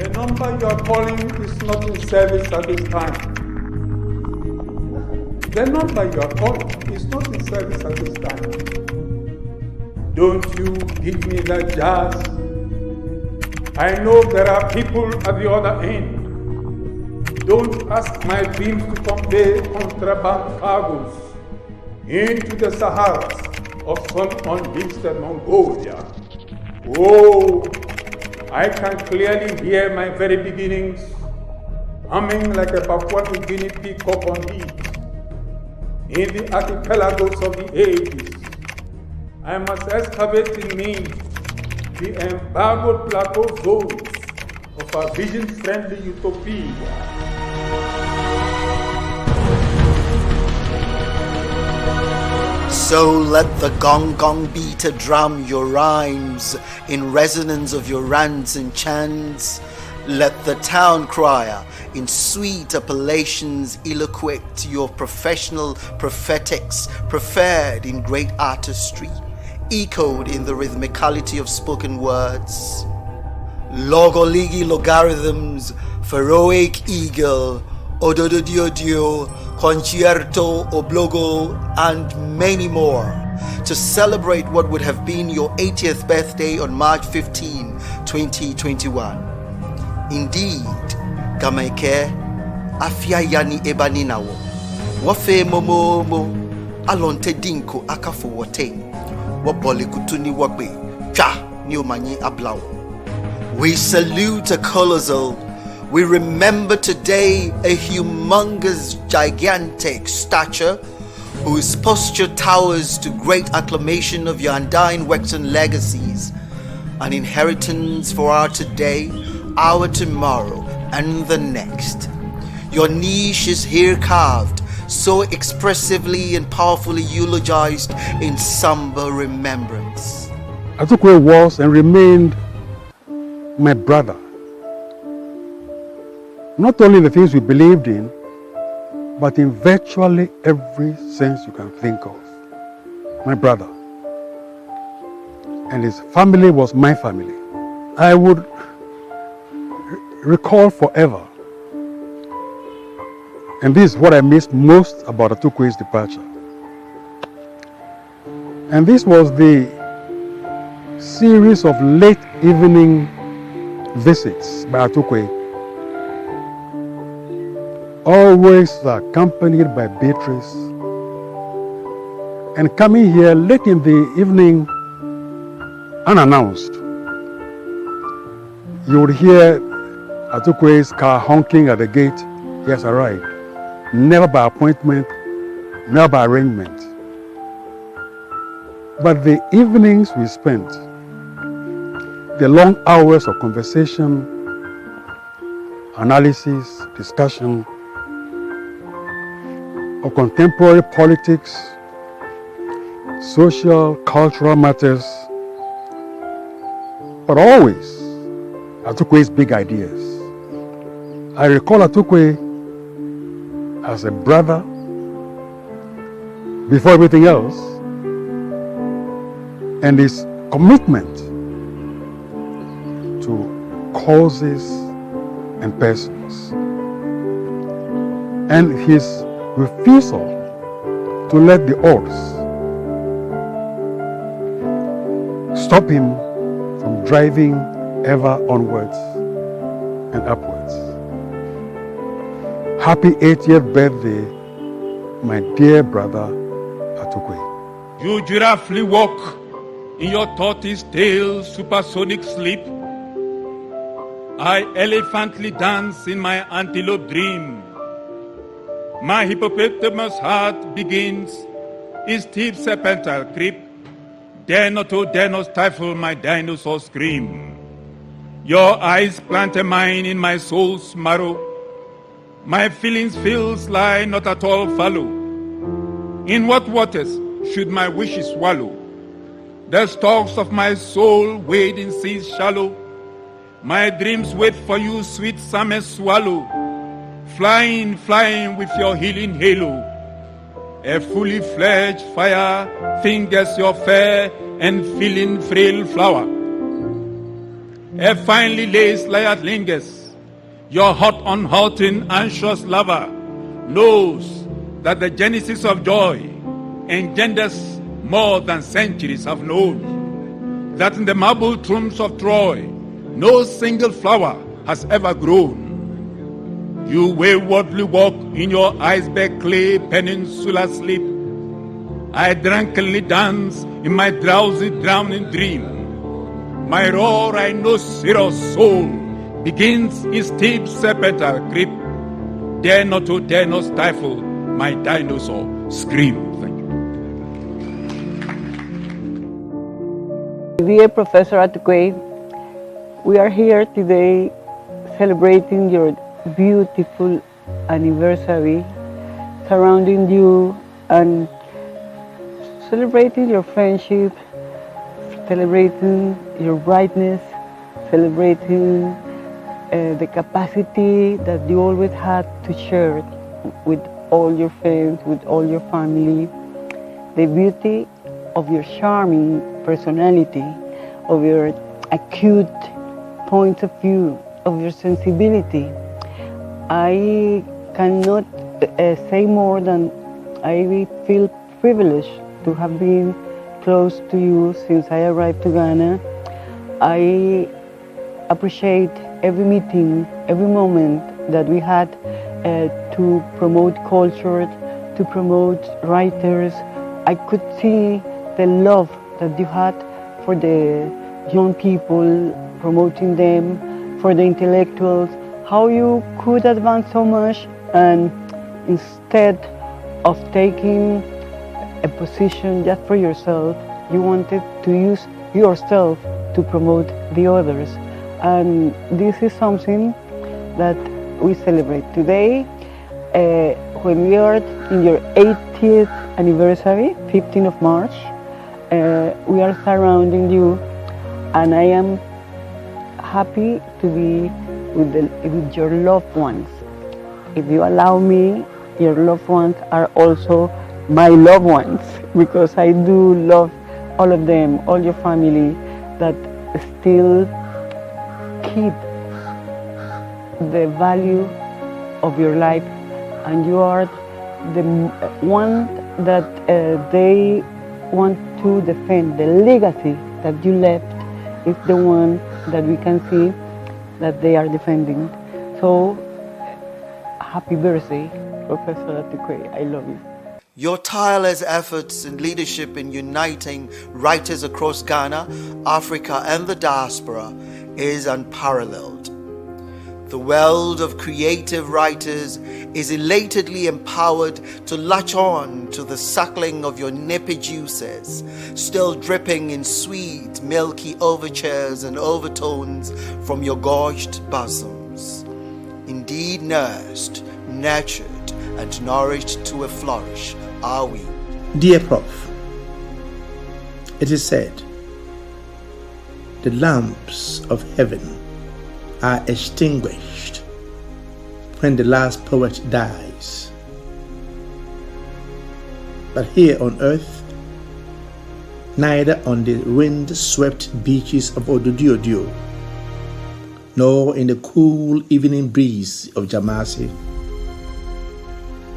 The number you are calling is not in service at this time. The number you are calling is not in service at this time. Don't you give me that jazz. I know there are people at the other end. Don't ask my dreams to convey contraband cargoes into the Saharas of some unlisted Mongolia. Oh, I can clearly hear my very beginnings humming like a Papua New Guinea peacock on heat. In the archipelagos of the ages, I must excavate in me the embargoed plateau zones of a vision-friendly utopia. So let the gong beater drum your rhymes in resonance of your rants and chants. Let the town crier in sweet appellations eloquate your professional prophetics preferred in great artistry, echoed in the rhythmicality of spoken words. Logoligi logarithms, Feroic eagle, Odododiodio, Concierto Oblogo, and many more, to celebrate what would have been your 80th birthday on March 15, 2021. Indeed, Gamaike, Afia Yani Ebaninawo, Wafe Momo, Alonte Dinko Akafo Wate, Wabole Kutuni Wabe, Cha, Niomani Ablao. We salute a colossal. We remember today a humongous, gigantic stature whose posture towers to great acclamation of your undying works and legacies, an inheritance for our today, our tomorrow, and the next. Your niche is here carved, so expressively and powerfully eulogized in somber remembrance. Atukwei was and remained my brother. Not only in the things we believed in, but in virtually every sense you can think of. My brother. And his family was my family. I would recall forever, and this is what I miss most about Atukwei's departure. And this was the series of late evening visits by Atukwei, always accompanied by Beatrice, and coming here late in the evening unannounced. You would hear Atukwei's car honking at the gate. He has arrived. Never by appointment, never by arrangement. But the evenings we spent, the long hours of conversation, analysis, discussion of contemporary politics, social, cultural matters, but always Atukwei's big ideas. I recall Atukwei as a brother before everything else, and his commitment to causes and persons, and his refusal to let the odds stop him from driving ever onwards and upwards. Happy 80th birthday, my dear brother Atukwei. You giraffely walk in your tortoise tail supersonic sleep. I elephantly dance in my antelope dream. My hippopotamus heart begins its deep serpentine creep. Dare not stifle my dinosaur scream. Your eyes plant a mine in my soul's marrow. My feelings lie not at all fallow. In what waters should my wishes swallow? The stalks of my soul wade in seas shallow. My dreams wait for you, sweet summer swallow. Flying with your healing halo. A fully fledged fire fingers your fair and feeling frail flower. a finely laced layered lingers. Your hot, unhalting, anxious lover knows that the genesis of joy engenders more than centuries have known. That in the marble tombs of Troy, no single flower has ever grown. You waywardly walk in your iceberg clay peninsula sleep. I drunkenly dance in my drowsy, drowning dream. My raw rhinoceros soul begins its steep serpentine grip. Dare not stifle my dinosaur scream. Thank you. Dear Professor Atukwei, we are here today celebrating your beautiful anniversary, surrounding you and celebrating your friendship, celebrating your brightness, celebrating the capacity that you always had to share with all your friends, with all your family, the beauty of your charming personality, of your acute point of view, of your sensibility. I cannot say more than I feel privileged to have been close to you since I arrived to Ghana. I appreciate every meeting, every moment that we had to promote culture, to promote writers. I could see the love that you had for the young people, promoting them, for the intellectuals, how you could advance so much, and instead of taking a position just for yourself, you wanted to use yourself to promote the others. And this is something that we celebrate today. When we are in your 80th anniversary, 15th of March, we are surrounding you, and I am happy to be with your loved ones. If you allow me, your loved ones are also my loved ones, because I do love all of them, all your family that still keep the value of your life, and you are the one that they want to defend. The legacy that you left is the one that we can see that they are defending. So, happy birthday, Professor Atukwei. I love you. Your tireless efforts and leadership in uniting writers across Ghana, Africa, and the diaspora is unparalleled. The world of creative writers is elatedly empowered to latch on to the suckling of your nippy juices, still dripping in sweet, milky overtures and overtones from your gorged bosoms. Indeed, nursed, nurtured, and nourished to a flourish are we. Dear Prof, it is said, the lamps of heaven are extinguished when the last poet dies. But here on earth, neither on the wind-swept beaches of Oduduodio, nor in the cool evening breeze of Jamasi,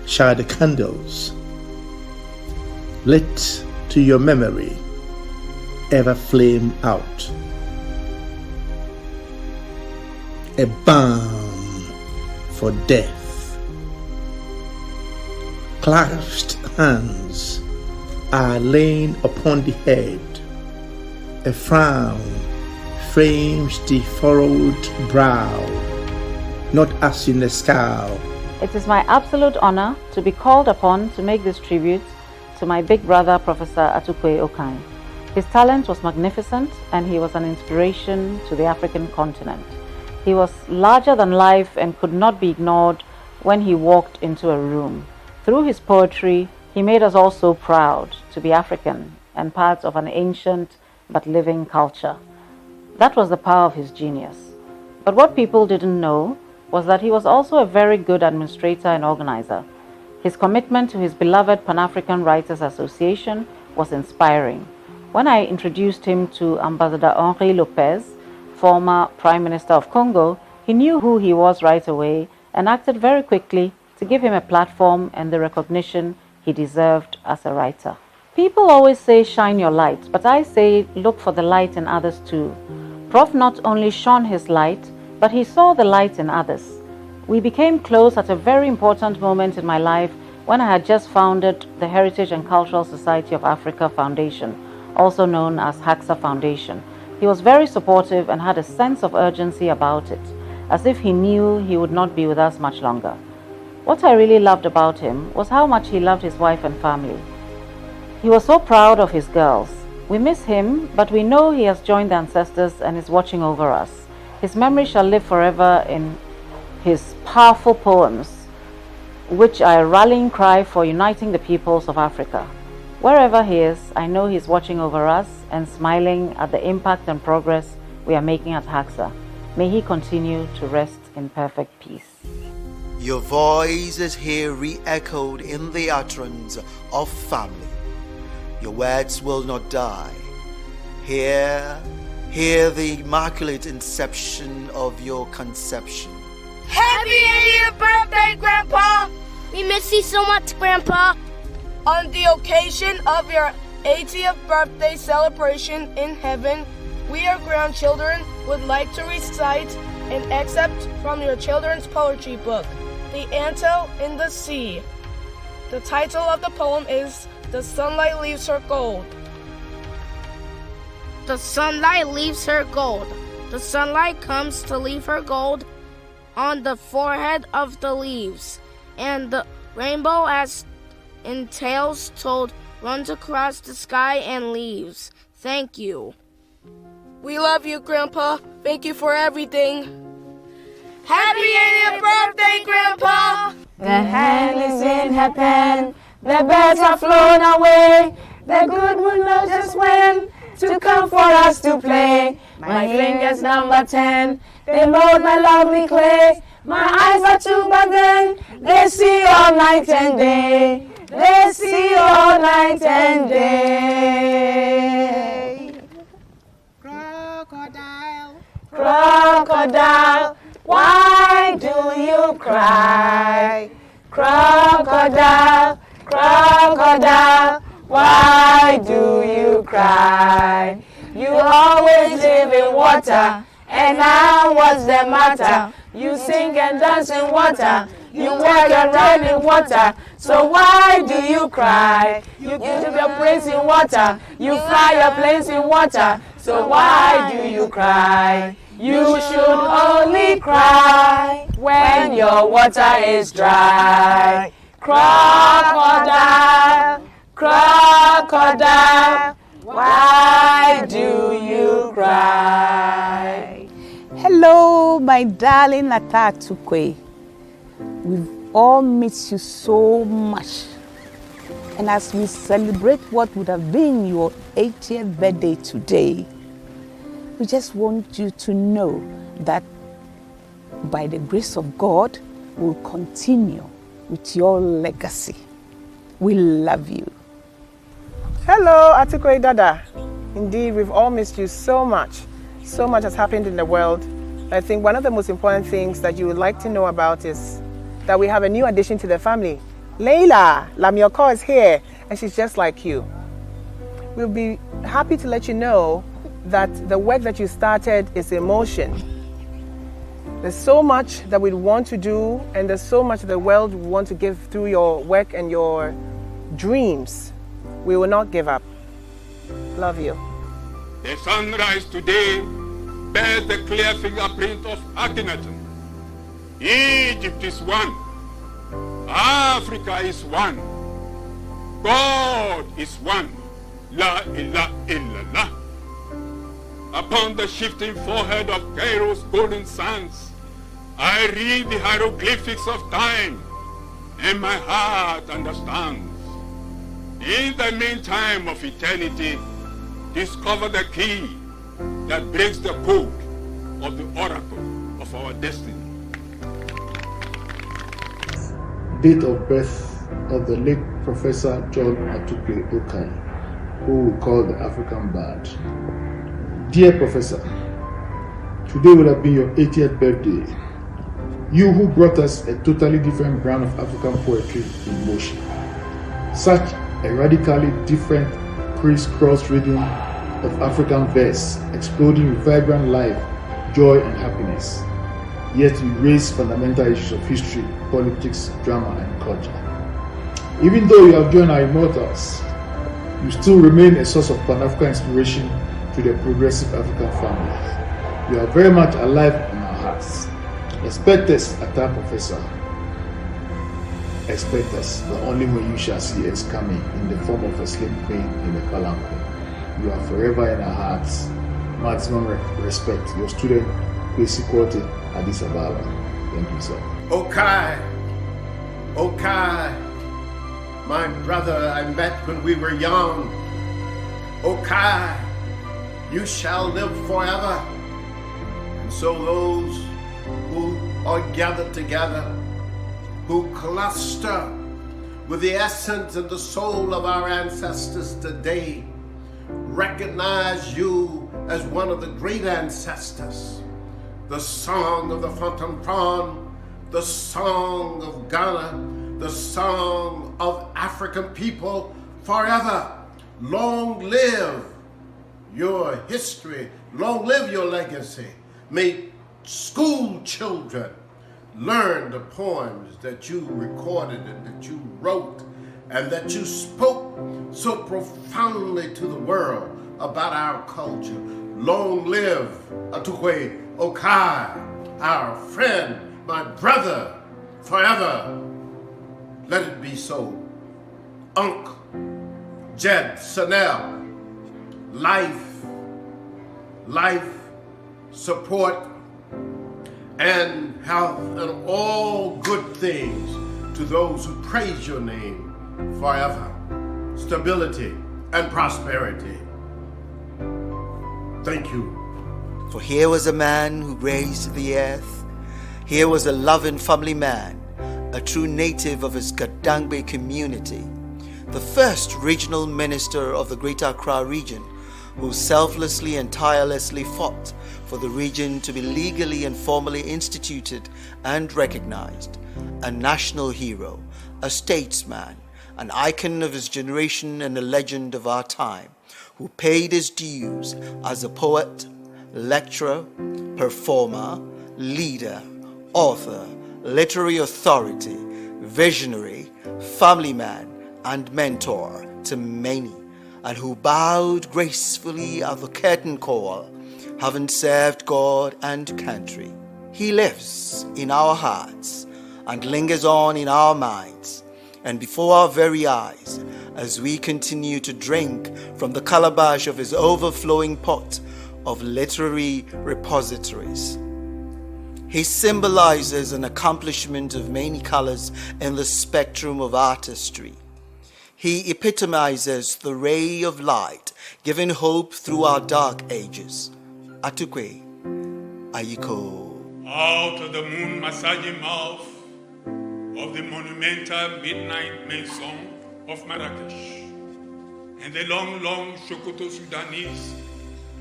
shall the candles lit to your memory ever flame out. A balm for death. Clasped hands are lain upon the head. A frown frames the furrowed brow, not as in a scowl. It is my absolute honor to be called upon to make this tribute to my big brother, Professor Atukwei Okai. His talent was magnificent, and he was an inspiration to the African continent. He was larger than life and could not be ignored when he walked into a room. Through his poetry, he made us all so proud to be African and part of an ancient but living culture. That was the power of his genius. But what people didn't know was that he was also a very good administrator and organizer. His commitment to his beloved Pan-African Writers Association was inspiring. When I introduced him to Ambassador Henri Lopez former Prime Minister of Congo, he knew who he was right away and acted very quickly to give him a platform and the recognition he deserved as a writer. People always say shine your light, but I say look for the light in others too. Prof not only shone his light, but he saw the light in others. We became close at a very important moment in my life when I had just founded the Heritage and Cultural Society of Africa Foundation, also known as HACSA Foundation. He was very supportive and had a sense of urgency about it, as if he knew he would not be with us much longer. What I really loved about him was how much he loved his wife and family. He was so proud of his girls. We miss him, but we know he has joined the ancestors and is watching over us. His memory shall live forever in his powerful poems, which are a rallying cry for uniting the peoples of Africa. Wherever he is, I know he's watching over us and smiling at the impact and progress we are making at HACSA. May he continue to rest in perfect peace. Your voice is here re-echoed in the utterance of family. Your words will not die. Hear the immaculate inception of your conception. Happy 80th birthday, Grandpa! We miss you so much, Grandpa. On the occasion of your 80th birthday celebration in heaven, we, your grandchildren, would like to recite an excerpt from your children's poetry book, The Antelope in the Sea. The title of the poem is The Sunlight Leaves Her Gold. The sunlight leaves her gold. The sunlight comes to leave her gold on the forehead of the leaves, and the rainbow, as in tales told, runs across the sky and leaves. Thank you. We love you, Grandpa. Thank you for everything. Happy 80th birthday, Grandpa! The hand is in her pen, the birds are flown away, the good moon knows just when to come for us to play. My fingers number 10, they mold my lovely clay. My eyes are two, but then they see all night and day. They see all night and day. Crocodile, crocodile, why do you cry? Crocodile, crocodile, why do you cry? You always live in water, and now what's the matter? You sing and dance in water, you work and run in water, so why do you cry? You give your praise in water, you fly your planes in water, so why do you cry? You should only cry when your water is dry. Crocodile, crocodile, why do you cry? Hello, my darling Atukwei. We've all missed you so much. And as we celebrate what would have been your 80th birthday today, we just want you to know that by the grace of God, we'll continue with your legacy. We love you. Hello, Atukwei Dada. Indeed, we've all missed you so much. So much has happened in the world. I think one of the most important things that you would like to know about is that we have a new addition to the family. Leila Lamioko is here, and she's just like you. We'll be happy to let you know that the work that you started is in motion. There's so much that we want to do, and there's so much the world we want to give through your work and your dreams. We will not give up. Love you. The sunrise today bears the clear fingerprint of Akhenaten. Egypt is one. Africa is one. God is one. La ilaha illallah. Upon the shifting forehead of Cairo's golden sands, I read the hieroglyphics of time, and my heart understands. In the meantime of eternity, discover the key that breaks the code of the oracle of our destiny. Date of birth of the late Professor John Atukwei Okai, who we call the African Bard. Dear Professor, today would have been your 80th birthday. You who brought us a totally different brand of African poetry in motion. Such a radically different crisscross rhythm of African verse, exploding with vibrant life, joy and happiness. Yet you raise fundamental issues of history, politics, drama and culture. Even though you have joined our immortals, you still remain a source of Pan-African inspiration to the progressive African family. You are very much alive in our hearts. Expect us, Atta Professor. Expect us, but only when you shall see us coming in the form of a slim queen in a palanquin. You are forever in our hearts. Maximum respect. Your student, Kwesi Kwoti, Addis Ababa. Thank you, sir. Okai, Okai, my brother I met when we were young. Okai, you shall live forever. And so those who are gathered together, who cluster with the essence and the soul of our ancestors today, recognize you as one of the great ancestors. The song of the Fontaine, the song of Ghana, the song of African people forever. Long live your history, long live your legacy. May school children learn the poems that you recorded and that you wrote and that you spoke so profoundly to the world about our culture. Long live Atukwei Okai, our friend, my brother, forever. Let it be so. Unc Jed Sanel, life, support, and health, and all good things to those who praise your name forever. Stability and prosperity. Thank you. For here was a man who raised the earth. Here was a loving family man, a true native of his Gadangbe community, the first regional minister of the Greater Accra region, who selflessly and tirelessly fought for the region to be legally and formally instituted and recognized, a national hero, a statesman, an icon of his generation and a legend of our time, who paid his dues as a poet, lecturer, performer, leader, author, literary authority, visionary, family man, and mentor to many, and who bowed gracefully at the curtain call, having served God and country. He lives in our hearts and lingers on in our minds and before our very eyes as we continue to drink from the calabash of his overflowing pot of literary repositories. He symbolizes an accomplishment of many colors in the spectrum of artistry. He epitomizes the ray of light, giving hope through our dark ages. Atukwei Ayiko. Out of the moon massaging mouth of the monumental midnight maison of Marrakesh, and the long Sokoto Sudanese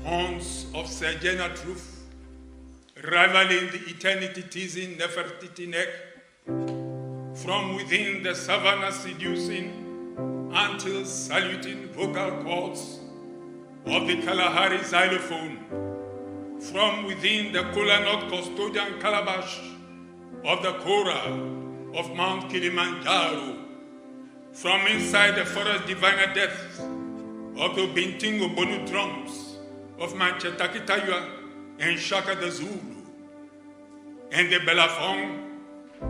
horns of Sergena Truth, rivaling the eternity teasing Nefertiti neck, from within the savannah seducing until saluting vocal cords of the Kalahari xylophone, from within the Kolanot custodian calabash of the choral of Mount Kilimanjaro, from inside the forest diviner depths of the Bintingo Bonu drums of Manchetakitayua and Shaka the Zulu, and the Belafong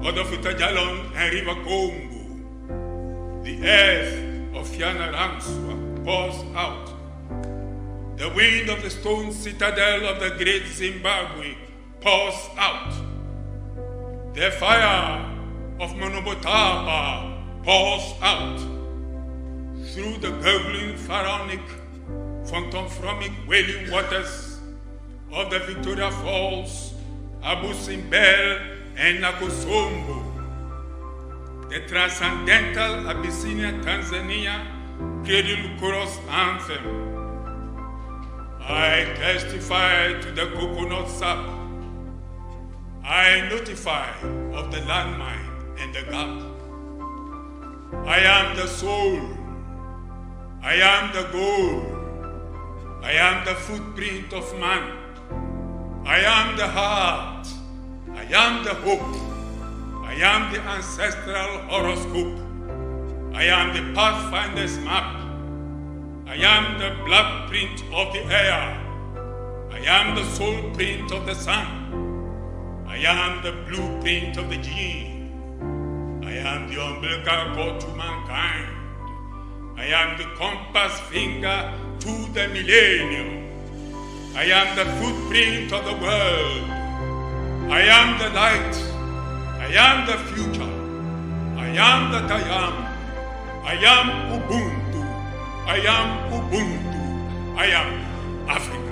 of the Futajalon and River Congo. The earth of Fiana Ranswa pours out. The wind of the stone citadel of the great Zimbabwe pours out. The fire of Monobotaba pours out. Through the gurgling pharaonic, phantom-phromic wailing waters of the Victoria Falls, Abu Simbel, and Nakosombo, the transcendental Abyssinia Tanzania Cradle Chorus Anthem, I testify to the coconut sap. I notify of the landmine and the gap. I am the soul. I am the goal. I am the footprint of man. I am the heart. I am the hope. I am the ancestral horoscope. I am the pathfinder's map. I am the blood print of the air. I am the soul print of the sun. I am the blueprint of the gene. I am the umbilical cord to mankind. I am the compass finger to the millennium. I am the footprint of the world. I am the light. I am the future. I am that I am. I am Ubuntu. I am Ubuntu. I am Africa.